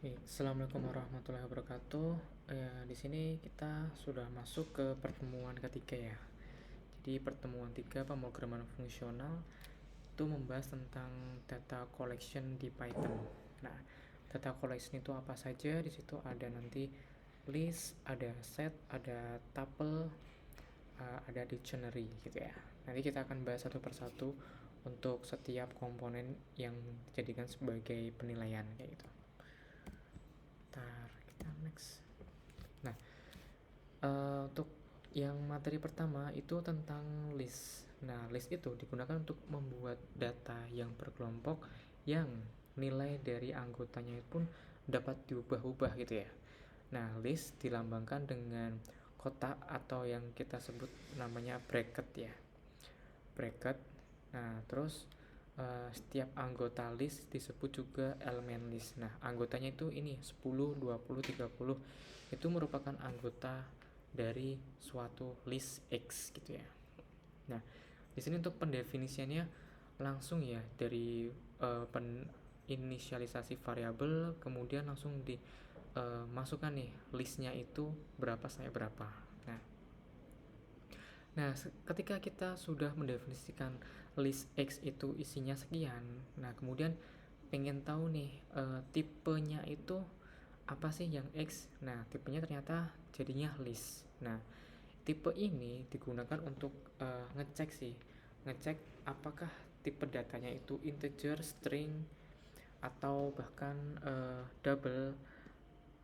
Oke, Assalamualaikum warahmatullahi wabarakatuh. Ya, di sini kita sudah masuk ke pertemuan ketiga ya. Jadi pertemuan tiga pemrograman fungsional itu membahas tentang data collection di Python. Nah, data collection itu apa saja? Di situ ada nanti list, ada set, ada tuple, ada dictionary gitu ya. Nanti kita akan bahas satu persatu untuk setiap komponen yang dijadikan sebagai penilaian kayak gitu. Ntar kita next. Nah, untuk yang materi pertama itu tentang list. Nah, list itu digunakan untuk membuat data yang berkelompok yang nilai dari anggotanya pun dapat diubah-ubah gitu ya. Nah, list dilambangkan dengan kotak atau yang kita sebut namanya bracket ya. Bracket. Nah, terus setiap anggota list disebut juga elemen list. Nah, anggotanya itu ini 10, 20, 30 itu merupakan anggota dari suatu list X gitu ya. Nah, di sini untuk pendefinisiannya langsung ya dari inisialisasi variabel kemudian langsung dimasukkan nih listnya itu berapa sampai berapa. Nah, ketika kita sudah mendefinisikan list X itu isinya sekian, nah kemudian pengen tahu nih tipenya itu apa sih yang X. Nah, tipenya ternyata jadinya list. Nah, tipe ini digunakan untuk ngecek sih, ngecek apakah tipe datanya itu integer, string, atau bahkan double,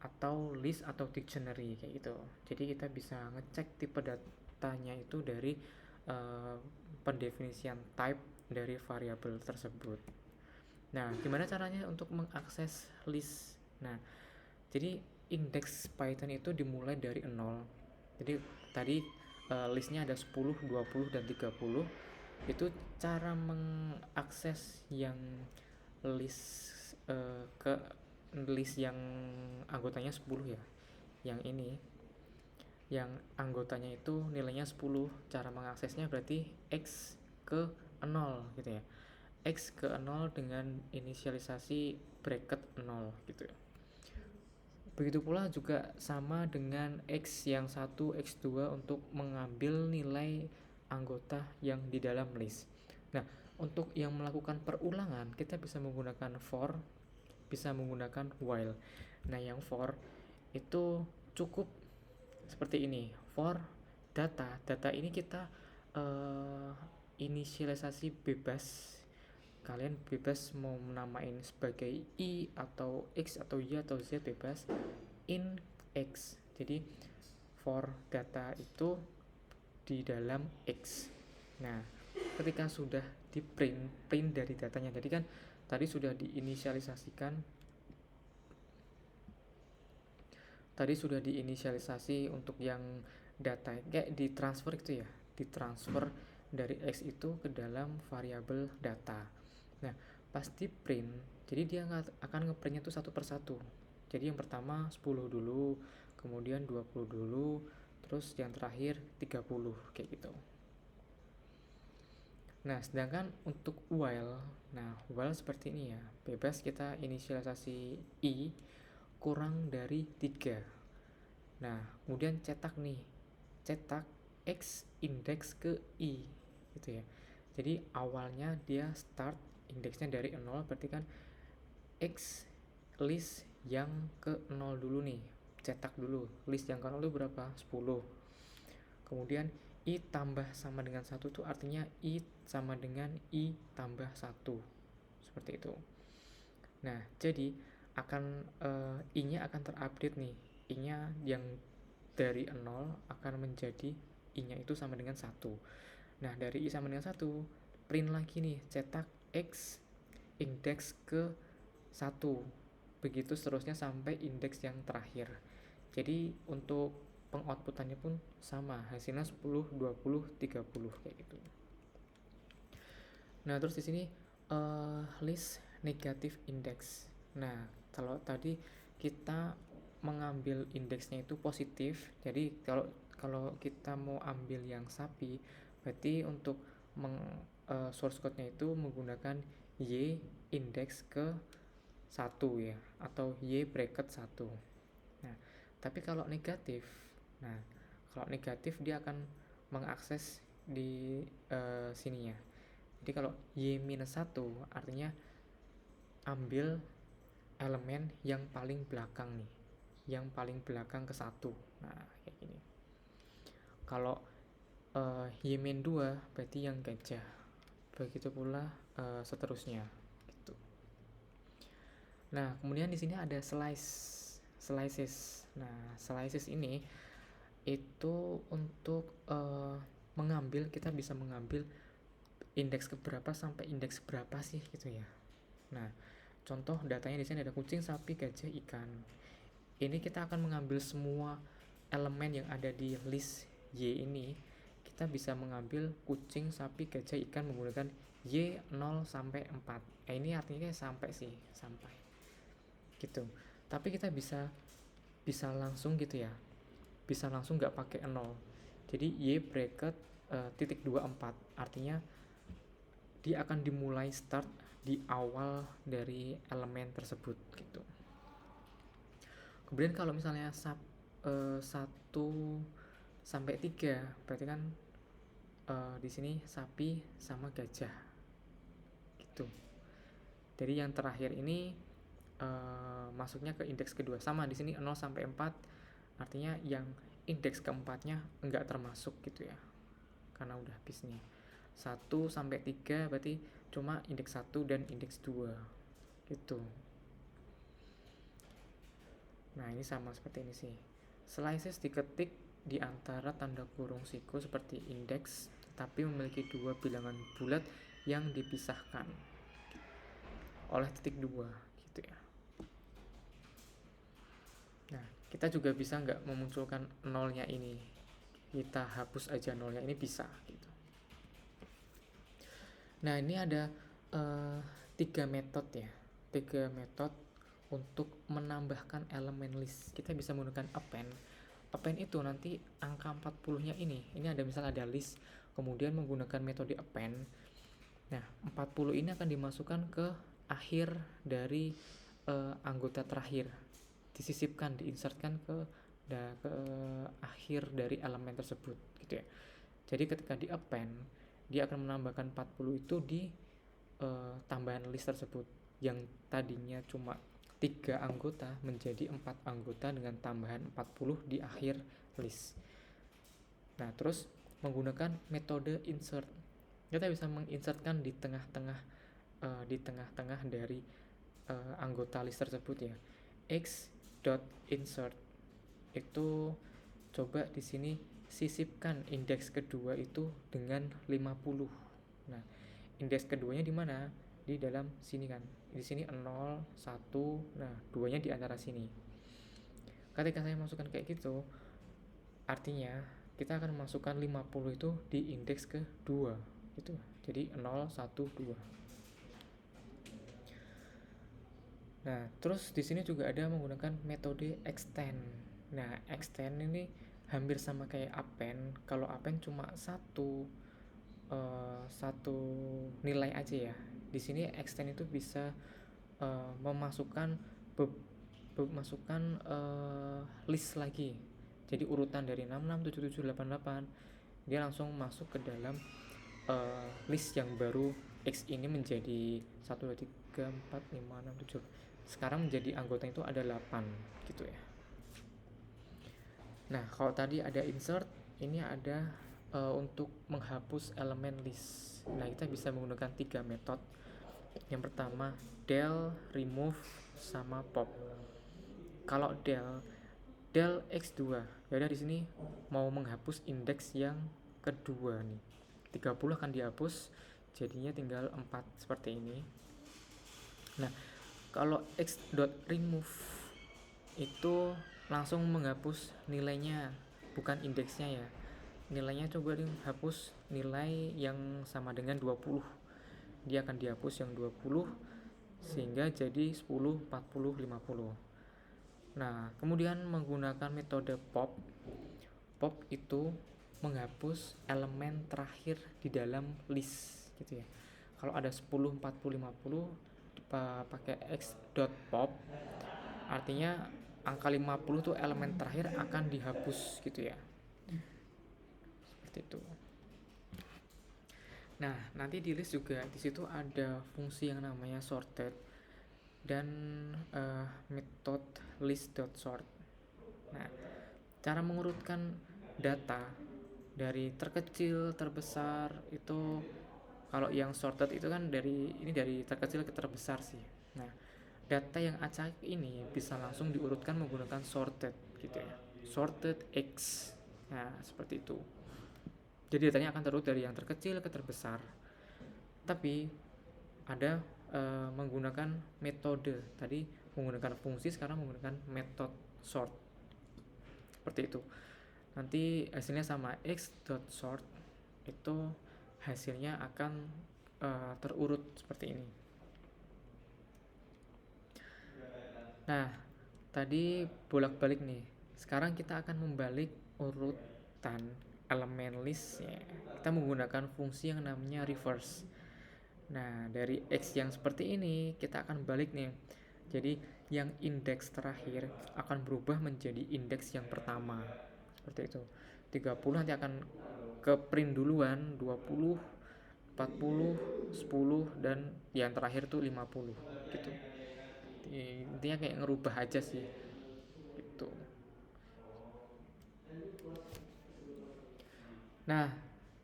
atau list atau dictionary kayak gitu. Jadi kita bisa ngecek tipe datanya itu dari uh, pendefinisian type dari variabel tersebut. Nah, gimana caranya untuk mengakses list? Nah, jadi indeks Python itu dimulai dari 0. Jadi tadi listnya ada 10, 20, dan 30. Itu cara mengakses yang list ke list yang anggotanya 10 ya. Yang ini, yang anggotanya itu nilainya 10. Cara mengaksesnya berarti X ke 0 gitu ya. X ke 0 dengan inisialisasi bracket 0 gitu ya. Begitu pula juga sama dengan X yang 1, X2 untuk mengambil nilai anggota yang di dalam list. Nah, untuk yang melakukan perulangan, kita bisa menggunakan for, bisa menggunakan while. Nah, yang for itu cukup seperti ini. For data ini kita uh, inisialisasi bebas. Kalian bebas mau menamain sebagai i atau x atau y atau z, bebas. In x, jadi for data itu di dalam x. Nah, ketika sudah di print dari datanya, jadi kan tadi sudah diinisialisasi untuk yang data kayak ditransfer gitu ya, ditransfer dari x itu ke dalam variabel data. Nah, pasti print, jadi dia akan ngeprintnya tuh satu persatu. Jadi yang pertama 10 dulu, kemudian 20 dulu, terus yang terakhir 30 kayak gitu. Nah, sedangkan untuk while seperti ini ya, bebas kita inisialisasi i kurang dari 3. Nah, kemudian cetak x index ke i gitu ya. Jadi awalnya dia start indeksnya dari 0, berarti kan x list yang ke 0 dulu nih, cetak dulu list yang ke 0 itu berapa, 10. Kemudian i tambah sama dengan 1 itu artinya i sama dengan i tambah 1 seperti itu. Nah, jadi akan i nya akan terupdate nih, i nya yang dari 0 akan menjadi i nya itu sama dengan 1. Nah, dari i sama dengan 1 print lagi nih, cetak x index ke 1, begitu seterusnya sampai indeks yang terakhir. Jadi untuk pengoutputannya pun sama, hasilnya 10, 20, 30 kayak gitu. Nah, terus di sini list negatif index. Nah, kalau tadi kita mengambil indeksnya itu positif, jadi kalau kita mau ambil yang sapi, berarti untuk source code-nya itu menggunakan y index ke 1 ya, atau Y bracket 1. Nah, tapi kalau negatif, nah kalau negatif dia akan mengakses di sini ya. Jadi kalau Y minus 1 artinya ambil elemen yang paling belakang nih, yang paling belakang ke 1. Nah, kayak gini. Kalau Y min 2 berarti yang gajah. Begitu pula seterusnya gitu. Nah, kemudian di sini ada slices. Nah, slices ini itu untuk kita bisa mengambil indeks keberapa sampai indeks berapa sih gitu ya. Nah, contoh datanya di sini ada kucing, sapi, gajah, ikan. Ini kita akan mengambil semua elemen yang ada di list Y ini. Kita bisa mengambil kucing, sapi, gajah, ikan menggunakan Y 0 sampai 4. Ini artinya sampai sih, sampai. Gitu. Tapi kita bisa langsung gitu ya. Bisa langsung nggak pakai 0. Jadi Y bracket titik 24. Artinya dia akan dimulai start di awal dari elemen tersebut gitu. Kemudian kalau misalnya 1 sampai 3 berarti kan di sini sapi sama gajah gitu. Jadi yang terakhir ini masuknya ke indeks kedua. Sama di sini 0 sampai 4 artinya yang indeks keempatnya enggak termasuk gitu ya. Karena udah habis nih. 1 sampai 3 berarti cuma indeks 1 dan indeks 2 gitu. Nah, ini sama seperti ini sih. Slices diketik di antara tanda kurung siku seperti indeks, tapi memiliki 2 bilangan bulat yang dipisahkan oleh titik 2 gitu ya. Nah, kita juga bisa nggak memunculkan nolnya ini. Kita hapus aja nolnya ini bisa gitu. Nah, ini ada 3 metode ya. 3 metode untuk menambahkan elemen list. Kita bisa menggunakan append. Append itu nanti angka 40-nya ini ada misal ada list, kemudian menggunakan metode append. Nah, 40 ini akan dimasukkan ke akhir dari anggota terakhir. Disisipkan, diinsertkan ke akhir dari elemen tersebut gitu ya. Jadi ketika di append, dia akan menambahkan 40 itu di tambahan list tersebut yang tadinya cuma 3 anggota menjadi 4 anggota dengan tambahan 40 di akhir list. Nah, terus menggunakan metode insert. Kita bisa menginsertkan di tengah-tengah dari anggota list tersebut ya. X.insert itu coba di sini sisipkan indeks kedua itu dengan 50. Nah, indeks keduanya di mana? Di dalam sini kan. Di sini 0, 1, nah 2-nya di antara sini. Ketika saya masukkan kayak gitu, artinya kita akan masukkan 50 itu di indeks kedua gitu. Jadi 0, 1, 2. Nah, terus di sini juga ada menggunakan metode extend. Nah, extend ini hampir sama kayak append. Kalau append cuma satu nilai aja ya. Di sini extend itu bisa memasukkan list lagi. Jadi urutan dari 66, 77, 88 dia langsung masuk ke dalam list yang baru. X ini menjadi 1, 2, 3, 4, 5, 6, 7. Sekarang menjadi anggota itu ada 8 gitu ya. Nah, kalau tadi ada insert, ini ada untuk menghapus elemen list. Nah, kita bisa menggunakan 3 metode. Yang pertama del, remove, sama pop. Kalau del x2, ya udah di sini mau menghapus indeks yang kedua nih. 30 akan dihapus, jadinya tinggal 4 seperti ini. Nah, kalau x.remove itu langsung menghapus nilainya, bukan indeksnya ya. Nilainya coba dihapus nilai yang sama dengan 20. Dia akan dihapus yang 20 sehingga jadi 10, 40, 50. Nah, kemudian menggunakan metode pop. Pop itu menghapus elemen terakhir di dalam list gitu ya. Kalau ada 10, 40, 50 pakai x.pop, artinya angka 50 tuh elemen terakhir akan dihapus gitu ya. Seperti itu. Nah, nanti di list juga di situ ada fungsi yang namanya sorted dan metode list.sort. Nah, cara mengurutkan data dari terkecil terbesar itu, kalau yang sorted itu kan dari terkecil ke terbesar sih. Nah, data yang acak ini bisa langsung diurutkan menggunakan sorted gitu ya. Sorted X. Nah, seperti itu. Jadi datanya akan terurut dari yang terkecil ke terbesar. Tapi ada menggunakan metode. Tadi menggunakan fungsi, sekarang menggunakan metode sort. Seperti itu. Nanti hasilnya sama x.sort itu hasilnya akan terurut seperti ini. Nah, tadi bolak-balik nih. Sekarang kita akan membalik urutan elemen list ya. Kita menggunakan fungsi yang namanya reverse. Nah, dari X yang seperti ini kita akan balik nih. Jadi yang indeks terakhir akan berubah menjadi indeks yang pertama. Seperti itu. 30 nanti akan ke print duluan, 20, 40, 10 dan yang terakhir tuh 50 gitu. Intinya kayak ngerubah aja sih. Gitu. Nah,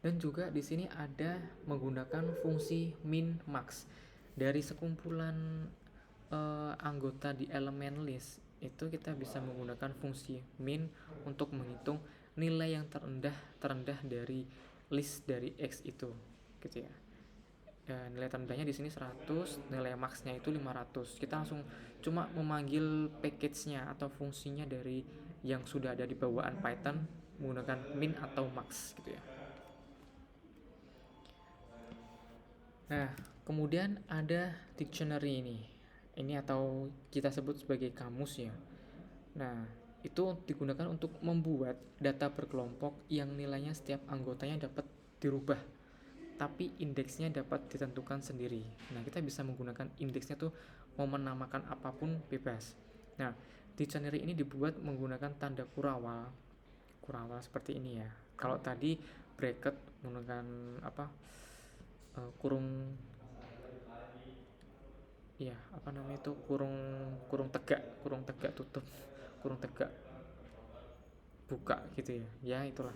dan juga di sini ada menggunakan fungsi min max. Dari sekumpulan anggota di elemen list itu kita bisa menggunakan fungsi min untuk menghitung nilai yang terendah dari list dari X itu, gitu ya. Nilai terendahnya di sini 100, nilai max-nya itu 500. Kita langsung cuma memanggil package-nya atau fungsinya dari yang sudah ada di bawaan Python menggunakan min atau max gitu ya. Nah, kemudian ada dictionary ini. Ini atau kita sebut sebagai kamus ya. Nah, itu digunakan untuk membuat data berkelompok yang nilainya setiap anggotanya dapat dirubah, tapi indeksnya dapat ditentukan sendiri. Nah, kita bisa menggunakan indeksnya tuh mau menamakan apapun bebas. Nah, dictionary ini dibuat menggunakan tanda kurawal seperti ini ya. Kalau tadi bracket menggunakan kurung, ya apa namanya itu, kurung kurung tegak tutup, kurung tegak buka gitu ya. Ya itulah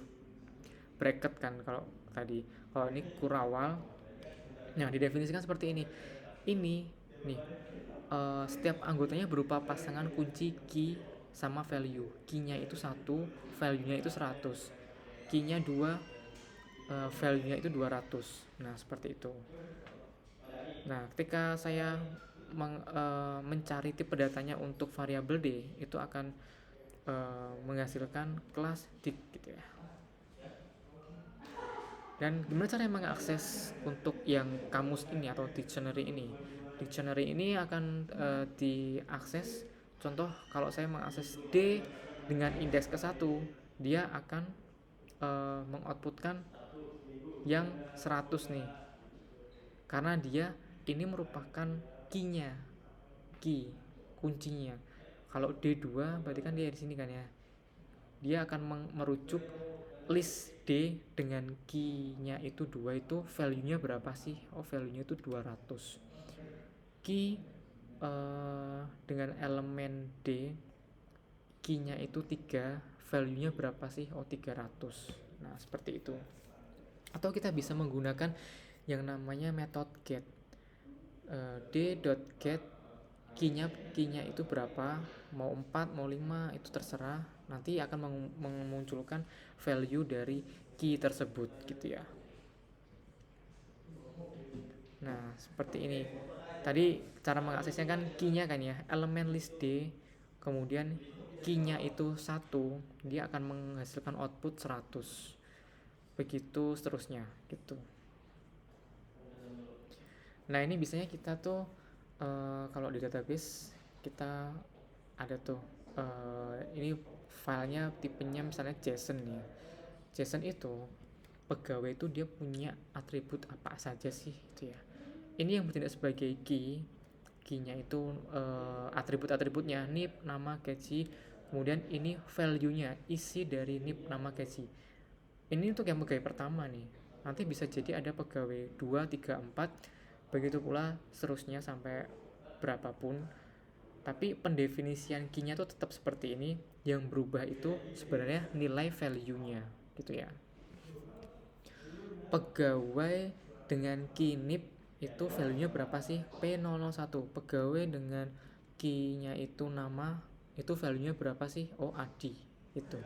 bracket kan kalau tadi. Kalau ini kurawal. Nah, didefinisikan seperti ini. Ini nih, setiap anggotanya berupa pasangan kunci key sama value. Key-nya itu 1, value-nya itu 100. Key-nya 2, value-nya itu 200. Nah, seperti itu. Nah, ketika saya mencari tipe datanya untuk variabel D, itu akan menghasilkan kelas dict gitu ya. Dan gimana cara mengakses untuk yang kamus ini atau dictionary ini? Dictionary ini akan diakses. Contoh, kalau saya mengakses D dengan indeks ke-1, dia akan mengoutputkan yang 100 nih. Karena dia ini merupakan key-nya, key kuncinya. Kalau D2 berarti kan dia di sini kan ya. Dia akan merujuk list D dengan key-nya itu 2, itu value-nya berapa sih? Oh, value-nya itu 200. Key dengan elemen D, key-nya itu 3, value-nya berapa sih? Oh, 300. Nah, seperti itu. Atau kita bisa menggunakan yang namanya method get. D.get key-nya itu berapa, mau 4, mau 5, itu terserah. Nanti akan memunculkan value dari key tersebut gitu ya. Nah, seperti ini. Tadi cara mengaksesnya kan key-nya kan ya, elemen list D, kemudian key-nya itu 1, dia akan menghasilkan output 100. Begitu seterusnya gitu. Nah, ini biasanya kita tuh kalau di database kita ada tuh ini filenya tipenya misalnya JSON ya. JSON itu pegawai itu dia punya atribut apa saja sih itu ya. Ini yang bertindak sebagai key key-nya itu atribut-atributnya, NIP, nama, gaji, kemudian ini value-nya, isi dari NIP, nama, gaji. Ini untuk yang pegawai pertama nih. Nanti bisa jadi ada pegawai 2, 3, 4, begitu pula seterusnya sampai berapapun. Tapi pendefinisian key-nya itu tetap seperti ini. Yang berubah itu sebenarnya nilai value-nya gitu ya. Pegawai dengan key NIP itu value-nya berapa sih? P001. Pegawai dengan key-nya itu nama, itu value-nya berapa sih? Oh, ADI itu.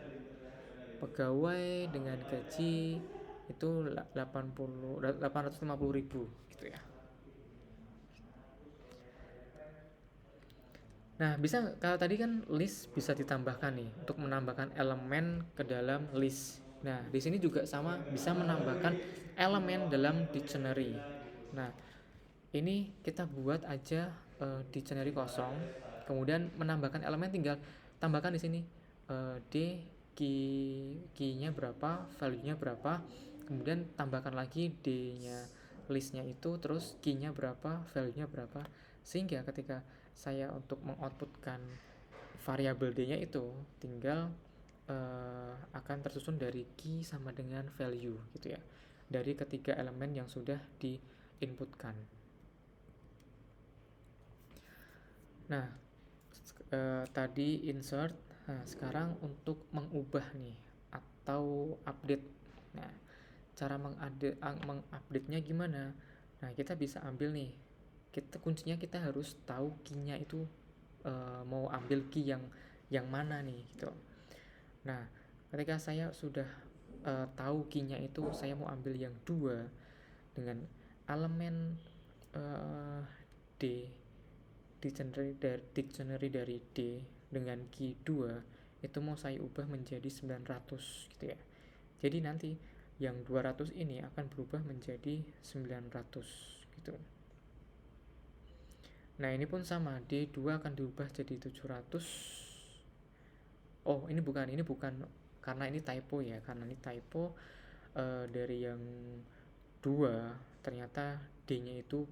Pegawai dengan gaji itu 850.000 gitu ya. Nah, bisa kalau tadi kan list bisa ditambahkan nih untuk menambahkan elemen ke dalam list. Nah, di sini juga sama, bisa menambahkan elemen dalam dictionary. Nah, ini kita buat aja dictionary kosong, kemudian menambahkan elemen tinggal tambahkan di sini D key-nya berapa, value-nya berapa, kemudian tambahkan lagi D-nya listnya itu, terus key-nya berapa, value-nya berapa, sehingga ketika saya untuk mengoutputkan variabel D-nya itu tinggal akan tersusun dari key sama dengan value gitu ya, dari ketiga elemen yang sudah diinputkan. Nah, tadi insert. Nah, sekarang untuk mengubah nih atau update. Nah, cara mengupdate-nya gimana? Nah, kita bisa ambil nih. Kuncinya kita harus tahu key-nya itu mau ambil key yang mana nih gitu. Nah, ketika saya sudah tahu key-nya itu saya mau ambil yang 2 dengan elemen D, dictionary dari D dengan key 2 itu mau saya ubah menjadi 900 gitu ya. Jadi nanti yang 200 ini akan berubah menjadi 900 gitu. Nah, ini pun sama, D2 akan diubah jadi 700. Oh, ini bukan karena ini typo ya. Karena ini typo dari yang 2 ternyata D-nya itu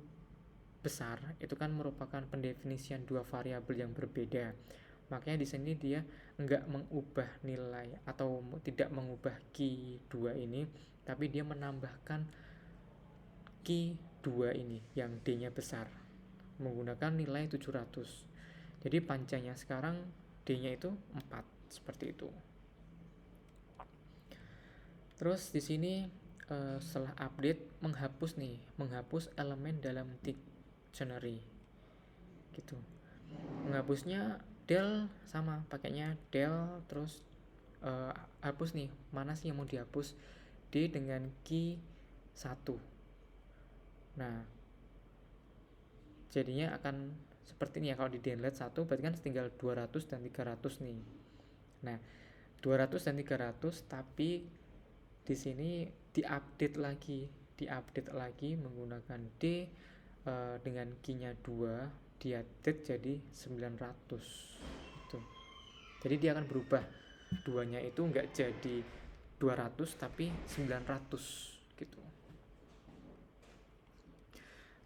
besar, itu kan merupakan pendefinisian dua variabel yang berbeda. Makanya di sini dia enggak mengubah nilai atau tidak mengubah key 2 ini, tapi dia menambahkan key 2 ini yang D-nya besar menggunakan nilai 700. Jadi panjangnya sekarang D-nya itu 4 seperti itu. Terus di sini setelah update menghapus elemen dalam dictionary gitu. Menghapusnya del sama, pakainya del, terus hapus nih, mana sih yang mau dihapus, D dengan key 1. Nah, jadinya akan seperti ini ya. Kalau di delete 1 berarti kan tinggal 200 dan 300 nih. Nah, 200 dan 300 tapi di sini diupdate lagi menggunakan D dengan key-nya 2, diupdate jadi 900 gitu. Jadi dia akan berubah, 2-nya itu enggak jadi 200 tapi 900 gitu.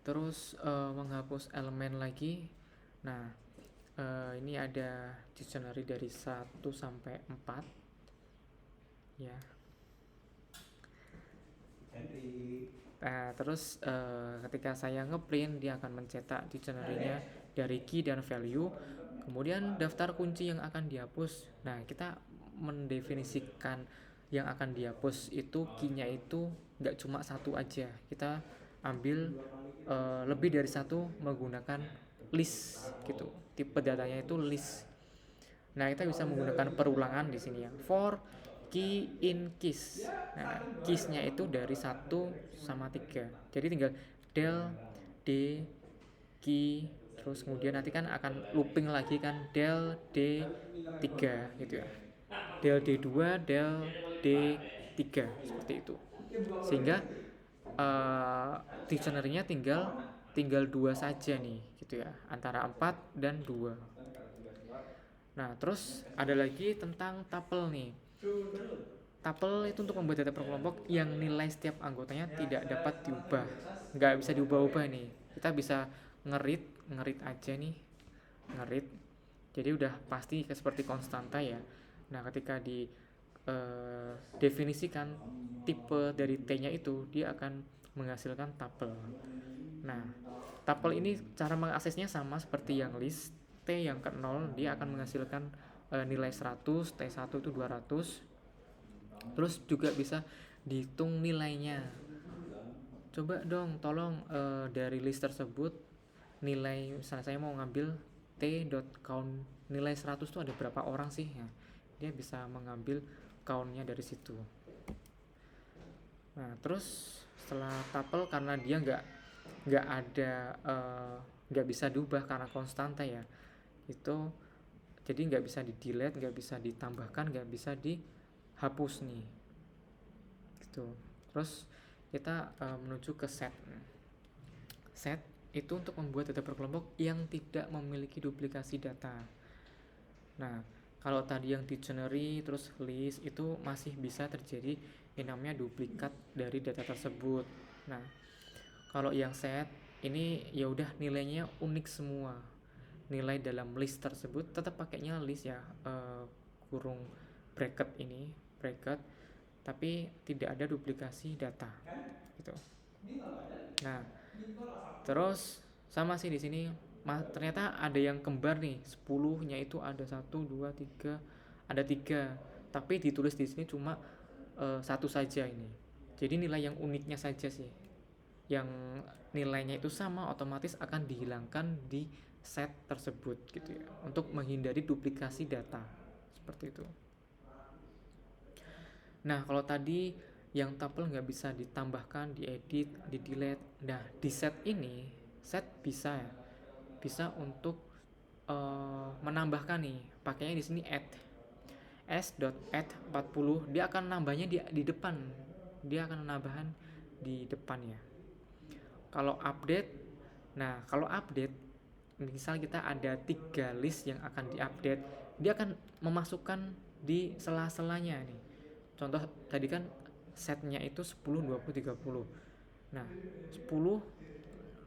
Terus menghapus elemen lagi. Nah, ini ada dictionary dari 1 sampai 4 ya. Nah, terus ketika saya ngeprint dia akan mencetak dictionary-nya dari key dan value, kemudian daftar kunci yang akan dihapus. Nah, kita mendefinisikan yang akan dihapus itu key-nya itu nggak cuma satu aja, kita ambil lebih dari satu menggunakan list gitu. Tipe datanya itu list. Nah, kita bisa menggunakan perulangan di sini ya. For key in keys. Nah, keys-nya itu dari 1 sama 3. Jadi tinggal del D key, terus kemudian nanti kan akan looping lagi kan, del D3 gitu ya. Del D2, del D3 seperti itu. Sehingga dictionary-nya tinggal 2 saja nih gitu ya, antara 4 dan 2. Nah, terus ada lagi tentang tuple nih. Tuple itu untuk membuat data per kelompok yang nilai setiap anggotanya tidak dapat diubah, nggak bisa diubah-ubah nih. Kita bisa nge-read ngerit aja nih, ngerit. Jadi udah pasti seperti konstanta ya. Nah, ketika di definisikan tipe dari T-nya itu, dia akan menghasilkan tuple. Nah, tuple ini cara mengaksesnya sama seperti yang list. T yang ke 0 dia akan menghasilkan nilai 100, T1 itu 200. Terus juga bisa dihitung nilainya. Coba dong tolong dari list tersebut nilai, misalnya saya mau ngambil t.count nilai 100 itu ada berapa orang sih ya. Dia bisa mengambil countnya dari situ. Nah, terus setelah tuple, karena dia nggak ada nggak bisa diubah karena konstanta ya, itu jadi nggak bisa di delete, nggak bisa ditambahkan, nggak bisa dihapus nih gitu. Terus kita menuju ke set. Set itu untuk membuat data berkelompok yang tidak memiliki duplikasi data. Nah, kalau tadi yang dictionary terus list itu masih bisa terjadi yang namanya duplikat dari data tersebut. Nah, kalau yang set ini ya udah nilainya unik semua. Nilai dalam list tersebut tetap pakainya list ya, kurung bracket ini, bracket, tapi tidak ada duplikasi data gitu. Nah, terus sama sih di sini ternyata ada yang kembar nih, 10-nya itu ada 1 2 3, ada 3, tapi ditulis di sini cuma satu saja ini. Jadi nilai yang uniknya saja sih. Yang nilainya itu sama otomatis akan dihilangkan di set tersebut gitu ya, untuk menghindari duplikasi data seperti itu. Nah, kalau tadi yang tuple nggak bisa ditambahkan, diedit, di delete. Nah, di set ini, set bisa ya, bisa untuk menambahkan nih. Pakainya di sini add s.add 40, dia akan nambahnya di depan. Dia akan menambahkan di depan ya. Kalau update, nah kalau update, misal kita ada 3 list yang akan diupdate, dia akan memasukkan di sela-selanya nih. Contoh tadi kan setnya itu 10, 20, 30. Nah, 10,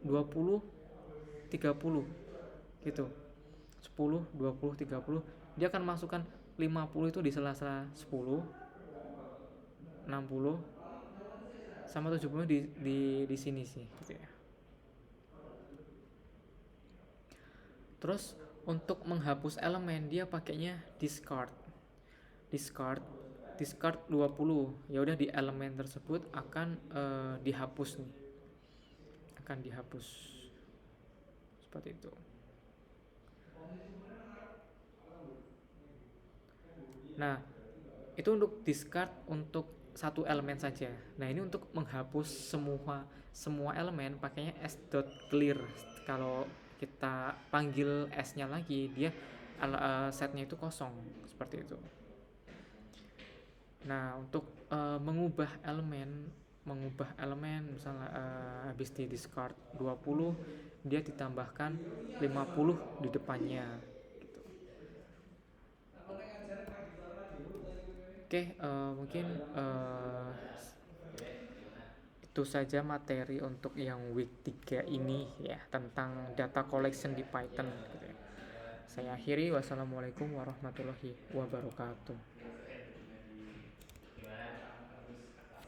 20, 30 gitu. 10, 20, 30, dia akan masukkan 50 itu di sela-sela 10, 60 sama 70 di sini sih gitu ya. Terus untuk menghapus elemen dia pakainya discard. Discard 20. Ya udah di elemen tersebut akan dihapus nih. Akan dihapus. Seperti itu. Nah, itu untuk discard untuk satu elemen saja. Nah, ini untuk menghapus semua elemen pakainya s.clear. Kalau kita panggil s-nya lagi, dia setnya itu kosong seperti itu. Nah, untuk mengubah elemen misalnya habis di discard 20, dia ditambahkan 50 di depannya gitu. Oke, mungkin itu saja materi untuk yang week 3 ini ya, tentang data collection di Python gitu ya. Saya akhiri, wassalamualaikum warahmatullahi wabarakatuh.